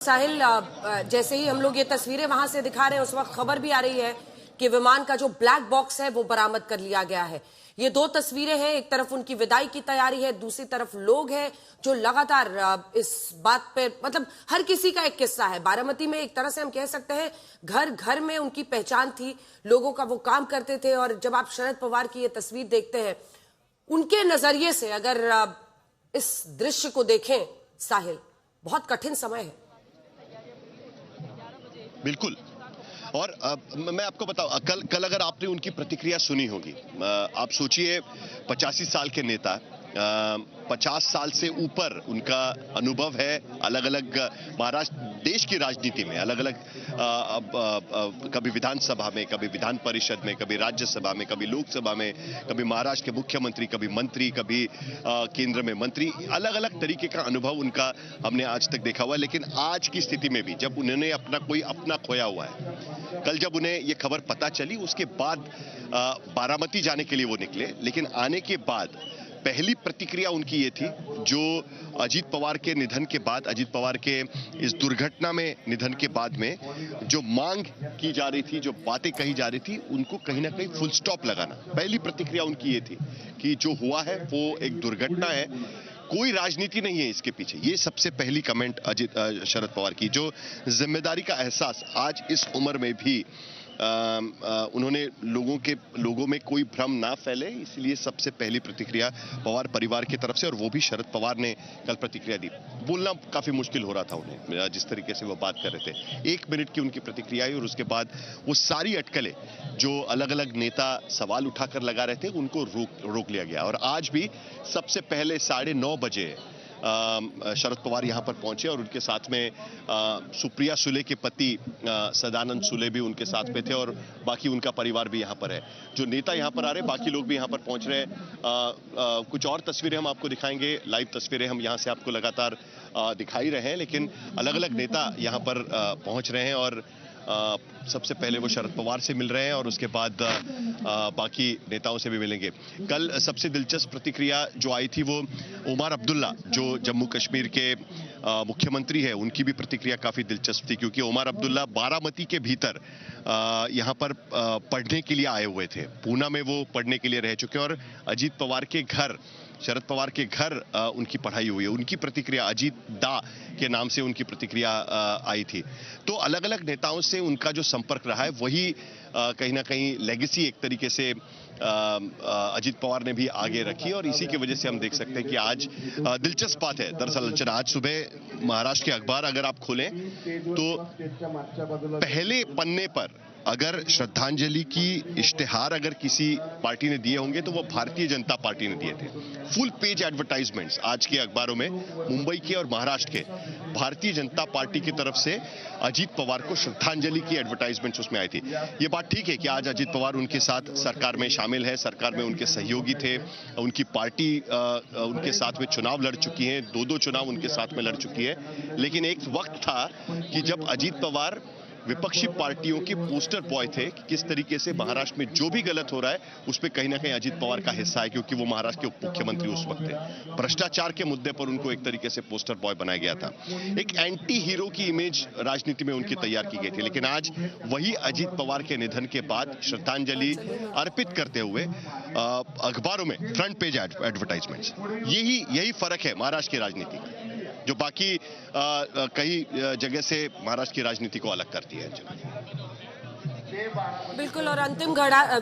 साहिल, जैसे ही हम लोग ये तस्वीरें वहां से दिखा रहे हैं उस वक्त खबर भी आ रही है कि विमान का जो ब्लैक बॉक्स है वो बरामद कर लिया गया है। ये दो तस्वीरें हैं, एक तरफ उनकी विदाई की तैयारी है, दूसरी तरफ लोग हैं जो लगातार इस बात पे, मतलब हर किसी का एक किस्सा है। बारामती में एक तरह से हम कह सकते हैं घर घर में उनकी पहचान थी, लोगों का वो काम करते थे। और जब आप शरद पवार की ये तस्वीर देखते हैं उनके नजरिए से, अगर इस दृश्य को देखें साहिल, बहुत कठिन समय है। बिल्कुल। और मैं आपको बताऊं, कल अगर आपने उनकी प्रतिक्रिया सुनी होगी, आप सोचिए 85 साल के नेता, 50 साल से ऊपर उनका अनुभव है अलग अलग महाराष्ट्र देश की राजनीति में, अलग अलग कभी विधानसभा में, कभी विधान परिषद में, कभी राज्यसभा में, कभी लोकसभा में, कभी महाराष्ट्र के मुख्यमंत्री, कभी मंत्री, कभी केंद्र में मंत्री, अलग अलग तरीके का अनुभव उनका हमने आज तक देखा हुआ है। लेकिन आज की स्थिति में भी जब उन्होंने कोई अपना खोया हुआ है, कल जब उन्हें ये खबर पता चली उसके बाद बारामती जाने के लिए वो निकले, लेकिन आने के बाद पहली प्रतिक्रिया उनकी ये थी, जो अजीत पवार के निधन के बाद, अजीत पवार के इस दुर्घटना में निधन के बाद में जो मांग की जा रही थी, जो बातें कही जा रही थी, उनको कहीं ना कहीं फुल स्टॉप लगाना। पहली प्रतिक्रिया उनकी ये थी कि जो हुआ है वो एक दुर्घटना है, कोई राजनीति नहीं है इसके पीछे। ये सबसे पहली कमेंट शरद पवार की, जो जिम्मेदारी का एहसास आज इस उम्र में भी उन्होंने लोगों में कोई भ्रम ना फैले, इसलिए सबसे पहली प्रतिक्रिया पवार परिवार की तरफ से, और वो भी शरद पवार ने कल प्रतिक्रिया दी। बोलना काफी मुश्किल हो रहा था उन्हें, जिस तरीके से वो बात कर रहे थे। 1 मिनट की उनकी प्रतिक्रिया आई और उसके बाद वो सारी अटकलें जो अलग अलग नेता सवाल उठाकर लगा रहे थे उनको रोक लिया गया। और आज भी सबसे पहले 9:30 बजे शरद पवार यहां पर पहुंचे और उनके साथ में सुप्रिया सुले के पति सदानंद सुले भी उनके साथ में थे, और बाकी उनका परिवार भी यहां पर है। जो नेता यहां पर आ रहे, बाकी लोग भी यहां पर पहुंच रहे हैं। कुछ और तस्वीरें हम आपको दिखाएंगे, लाइव तस्वीरें हम यहां से आपको लगातार दिखाई रहे हैं, लेकिन अलग अलग नेता यहां पर पहुंच रहे हैं और सबसे पहले वो शरद पवार से मिल रहे हैं और उसके बाद बाकी नेताओं से भी मिलेंगे। कल सबसे दिलचस्प प्रतिक्रिया जो आई थी वो उमर अब्दुल्ला, जो जम्मू कश्मीर के मुख्यमंत्री है, उनकी भी प्रतिक्रिया काफी दिलचस्प थी, क्योंकि उमर अब्दुल्ला बारामती के भीतर यहां पर पढ़ने के लिए आए हुए थे। पूना में वो पढ़ने के लिए रह चुके हैं और अजीत पवार के घर, शरद पवार के घर उनकी पढ़ाई हुई है। उनकी प्रतिक्रिया, अजीत दा के नाम से उनकी प्रतिक्रिया आई थी। तो अलग अलग नेताओं से उनका जो संपर्क रहा है वही कहीं ना कहीं लेगेसी एक तरीके से अजीत पवार ने भी आगे रखी, और इसी की वजह से हम देख सकते हैं कि आज दिलचस्प बात है। दरअसल आज सुबह महाराष्ट्र के अखबार अगर आप खोलें तो पहले पन्ने पर अगर श्रद्धांजलि की इश्तेहार अगर किसी पार्टी ने दिए होंगे तो वो भारतीय जनता पार्टी ने दिए थे। फुल पेज एडवर्टाइजमेंट्स आज के अखबारों में मुंबई के और महाराष्ट्र के भारतीय जनता पार्टी की तरफ से अजीत पवार को श्रद्धांजलि की एडवर्टाइजमेंट्स उसमें आई थी। ये बात ठीक है कि आज अजीत पवार उनके साथ सरकार में शामिल है, सरकार में उनके सहयोगी थे, उनकी पार्टी उनके साथ में चुनाव लड़ चुकी है, 2 चुनाव उनके साथ में लड़ चुकी है। लेकिन एक वक्त था कि जब अजीत पवार विपक्षी पार्टियों के पोस्टर बॉय थे कि किस तरीके से महाराष्ट्र में जो भी गलत हो रहा है उस पर कहीं ना कहीं अजीत पवार का हिस्सा है, क्योंकि वो महाराष्ट्र के उप मुख्यमंत्री उस वक्त थे। भ्रष्टाचार के मुद्दे पर उनको एक तरीके से पोस्टर बॉय बनाया गया था। एक एंटी हीरो की इमेज राजनीति में उनकी तैयार की गई थी। लेकिन आज वही अजीत पवार के निधन के बाद श्रद्धांजलि अर्पित करते हुए अखबारों में फ्रंट पेज एडवर्टाइजमेंट्स, यही फर्क है महाराष्ट्र की राजनीति का, जो बाकी कई जगह से महाराष्ट्र की राजनीति को अलग करती है। बिल्कुल, और अंतिम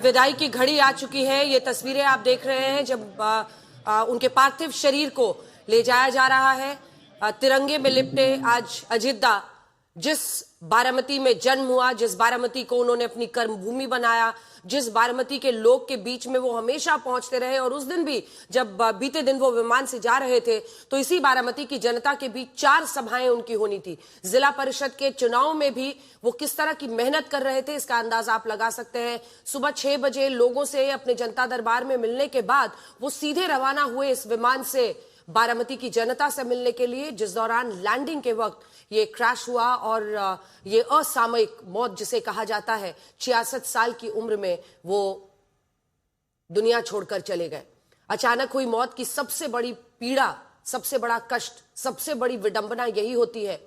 विदाई की घड़ी आ चुकी है। ये तस्वीरें आप देख रहे हैं जब उनके पार्थिव शरीर को ले जाया जा रहा है। तिरंगे में लिपटे आज अजीत दा, जिस बारामती में जन्म हुआ, जिस बारामती को उन्होंने अपनी कर्मभूमि बनाया, जिस बारामती के लोग के बीच में वो हमेशा पहुंचते रहे, और उस दिन भी जब बीते दिन वो विमान से जा रहे थे तो इसी बारामती की जनता के बीच 4 सभाएं उनकी होनी थी। जिला परिषद के चुनाव में भी वो किस तरह की मेहनत कर रहे थे इसका अंदाजा आप लगा सकते हैं। सुबह 6 बजे लोगों से अपने जनता दरबार में मिलने के बाद वो सीधे रवाना हुए इस विमान से बारामती की जनता से मिलने के लिए, जिस दौरान लैंडिंग के वक्त ये क्रैश हुआ और ये असामयिक मौत जिसे कहा जाता है, 66 साल की उम्र में वो दुनिया छोड़कर चले गए। अचानक हुई मौत की सबसे बड़ी पीड़ा, सबसे बड़ा कष्ट, सबसे बड़ी विडंबना यही होती है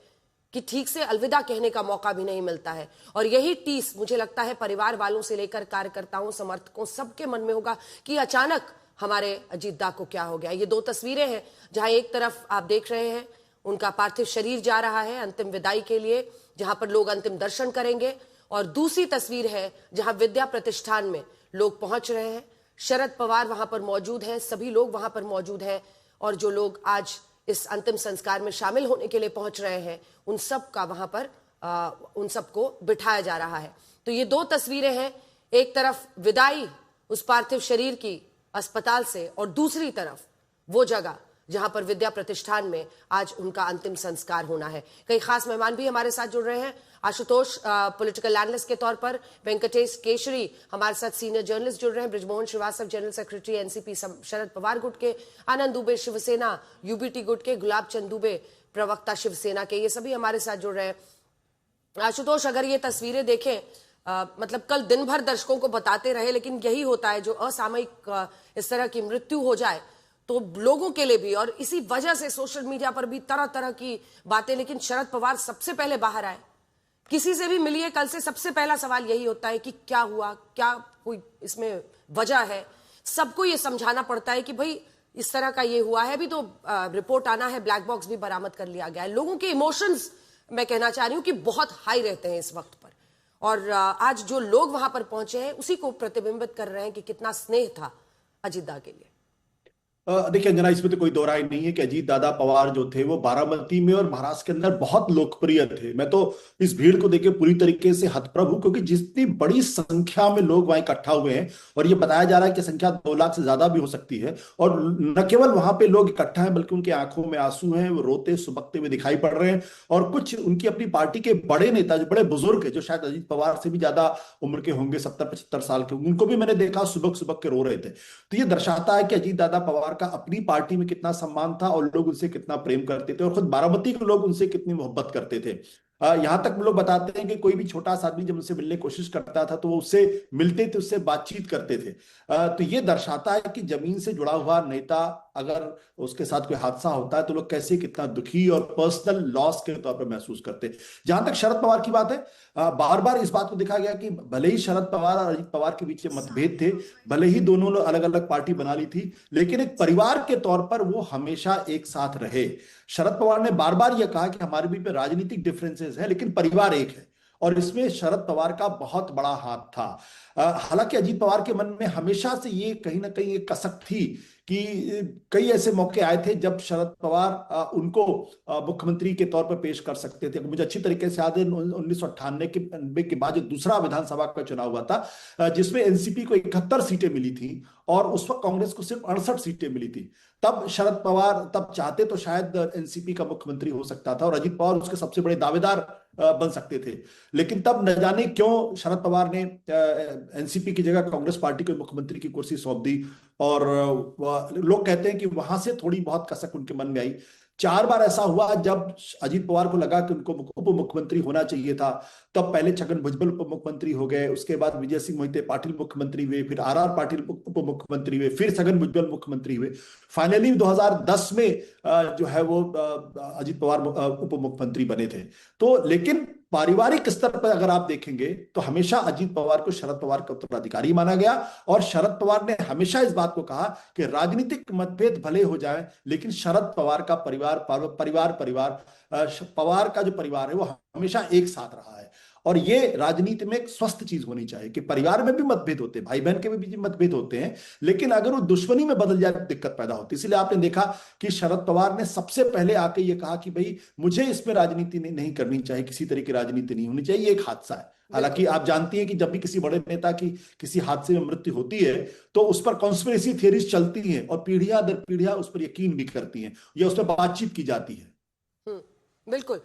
कि ठीक से अलविदा कहने का मौका भी नहीं मिलता है। और यही टीस मुझे लगता है परिवार वालों से लेकर कार्यकर्ताओं, समर्थकों, सबके मन में होगा कि अचानक हमारे अजीत दा को क्या हो गया। ये 2 तस्वीरें हैं जहां एक तरफ आप देख रहे हैं उनका पार्थिव शरीर जा रहा है अंतिम विदाई के लिए, जहां पर लोग अंतिम दर्शन करेंगे, और दूसरी तस्वीर है जहां विद्या प्रतिष्ठान में लोग पहुंच रहे हैं। शरद पवार वहां पर मौजूद हैं, सभी लोग वहां पर मौजूद हैं, और जो लोग आज इस अंतिम संस्कार में शामिल होने के लिए पहुंच रहे हैं उन सब का वहां पर उन सबको बिठाया जा रहा है। तो ये 2 तस्वीरें हैं, एक तरफ विदाई उस पार्थिव शरीर की अस्पताल से, और दूसरी तरफ वो जगह जहां पर विद्या प्रतिष्ठान में आज उनका अंतिम संस्कार होना है। कई खास मेहमान भी हमारे साथ जुड़ रहे हैं। आशुतोष पॉलिटिकल एनालिस्ट के तौर पर, वेंकटेश केशरी हमारे साथ सीनियर जर्नलिस्ट जुड़ रहे हैं, Brijmohan Shrivastava general secretary NCP Sharad Pawar गुट के, आनंद दुबे शिवसेना यूबीटी गुट के, गुलाब चंद दुबे प्रवक्ता शिवसेना के, ये सभी हमारे साथ जुड़ रहे हैं। आशुतोष, अगर ये तस्वीरें देखें, मतलब कल दिन भर दर्शकों को बताते रहे, लेकिन यही होता है जो असामयिक इस तरह की मृत्यु हो जाए तो लोगों के लिए भी, और इसी वजह से सोशल मीडिया पर भी तरह तरह की बातें, लेकिन शरद पवार सबसे पहले बाहर आए। किसी से भी मिलिए कल से सबसे पहला सवाल यही होता है कि क्या हुआ, क्या कोई इसमें वजह है। सबको ये समझाना पड़ता है कि भाई इस तरह का ये हुआ है, अभी तो रिपोर्ट आना है, ब्लैक बॉक्स भी बरामद कर लिया गया है। लोगों के इमोशंस, मैं कहना चाह रही हूं कि बहुत हाई रहते हैं इस वक्त पर, और आज जो लोग वहां पर पहुंचे हैं उसी को प्रतिबिंबित कर रहे हैं कि कितना स्नेह था अजीत दा के लिए। देखिए अंजना, इसमें तो कोई दो राय नहीं है कि अजीत दादा पवार जो थे वो बारामती में और महाराष्ट्र के अंदर बहुत लोकप्रिय थे। मैं तो इस भीड़ को देखे पूरी तरीके से हतप्रभ हूं, क्योंकि जितनी बड़ी संख्या में लोग वहां इकट्ठा हुए हैं, और ये बताया जा रहा है कि संख्या 2 लाख से ज्यादा भी हो सकती है, और न केवल वहां पे लोग इकट्ठा हैं बल्कि उनकी आंखों में आंसू हैं, वो रोते सुबकते हुए दिखाई पड़ रहे हैं। और कुछ उनकी अपनी पार्टी के बड़े नेता, जो बड़े बुजुर्ग है, जो शायद अजीत पवार से भी ज्यादा उम्र के होंगे, 70-75 साल के, उनको भी मैंने देखा सुबक सुबक के रो रहे थे। तो ये दर्शाता है कि अजीत दादा पवार का अपनी पार्टी में कितना सम्मान था और लोग उनसे कितना प्रेम करते थे, और खुद बारामती के लोग उनसे कितनी मोहब्बत करते थे। यहां तक लोग बताते हैं कि कोई भी छोटा सा आदमी जब उनसे मिलने की कोशिश करता था तो वो उससे मिलते थे, उससे बातचीत करते थे। तो ये दर्शाता है कि जमीन से जुड़ा हुआ नेता, अगर उसके साथ कोई हादसा होता है तो लोग कैसे कितना दुखी और पर्सनल लॉस के तौर पर महसूस करते हैं। जहां तक शरद पवार की बात है, बार बार इस बात को देखा गया कि भले ही शरद पवार और अजीत पवार के बीच मतभेद थे, भले ही दोनों ने अलग अलग पार्टी बना ली थी, लेकिन एक परिवार के तौर पर वो हमेशा एक साथ रहे। शरद पवार ने बार बार यह कहा कि हमारे बीच में राजनीतिक डिफरेंसेस है लेकिन परिवार एक है, और इसमें शरद पवार का बहुत बड़ा हाथ था। हालांकि अजीत पवार के मन में हमेशा से ये कहीं ना कहीं एक कसक थी कि कई ऐसे मौके आए थे जब शरद पवार उनको मुख्यमंत्री के तौर पर पेश कर सकते थे। मुझे अच्छी तरीके से याद है 1998 के बाद जो दूसरा विधानसभा का चुनाव हुआ था, जिसमें एनसीपी को 71 सीटें मिली थी और उस वक्त कांग्रेस को सिर्फ 68 सीटें मिली थी। तब शरद पवार तब चाहते तो शायद एनसीपी का मुख्यमंत्री हो सकता था और अजीत पवार उसके सबसे बड़े दावेदार बन सकते थे, लेकिन तब न जाने क्यों शरद पवार ने एनसीपी की जगह कांग्रेस पार्टी को मुख्यमंत्री की कुर्सी सौंप दी, और लोग कहते हैं कि वहां से थोड़ी बहुत कसक उनके मन में आई। 4 बार ऐसा हुआ जब अजीत पवार को लगा कि उनको उप मुख्यमंत्री होना चाहिए था, तब पहले छगन भुजबल उप मुख्यमंत्री हो गए, उसके बाद विजय सिंह मोहिते पाटिल मुख्यमंत्री हुए, फिर आर पाटिल उप मुख्यमंत्री हुए, फिर छगन भुजबल मुख्यमंत्री हुए। फाइनली 2010 में जो है वो अजीत पवार उप मुख्यमंत्री बने थे। तो लेकिन पारिवारिक स्तर पर अगर आप देखेंगे तो हमेशा अजीत पवार को शरद पवार का उत्तराधिकारी माना गया, और शरद पवार ने हमेशा इस बात को कहा कि राजनीतिक मतभेद भले हो जाए लेकिन शरद पवार का पवार का जो परिवार है वो हमेशा एक साथ रहा है। और ये राजनीति में एक स्वस्थ चीज होनी चाहिए कि परिवार में भी मतभेद होते हैं, भाई बहन के भी मतभेद होते हैं, लेकिन अगर वो दुश्मनी में बदल जाए तो दिक्कत पैदा होती है। इसलिए आपने देखा कि शरद पवार ने सबसे पहले आके ये कहा कि भाई मुझे इसमें राजनीति नहीं करनी चाहिए, किसी तरह की राजनीति नहीं होनी चाहिए, ये एक हादसा है। हालांकि आप जानती हैं कि जब भी किसी बड़े नेता की किसी हादसे में मृत्यु होती है तो उस पर कॉन्स्पिरेसी थियरीज चलती हैं और पीढ़ियां दर पीढ़ियां उस पर यकीन भी करती हैं, या उस पर बातचीत की जाती है। बिल्कुल।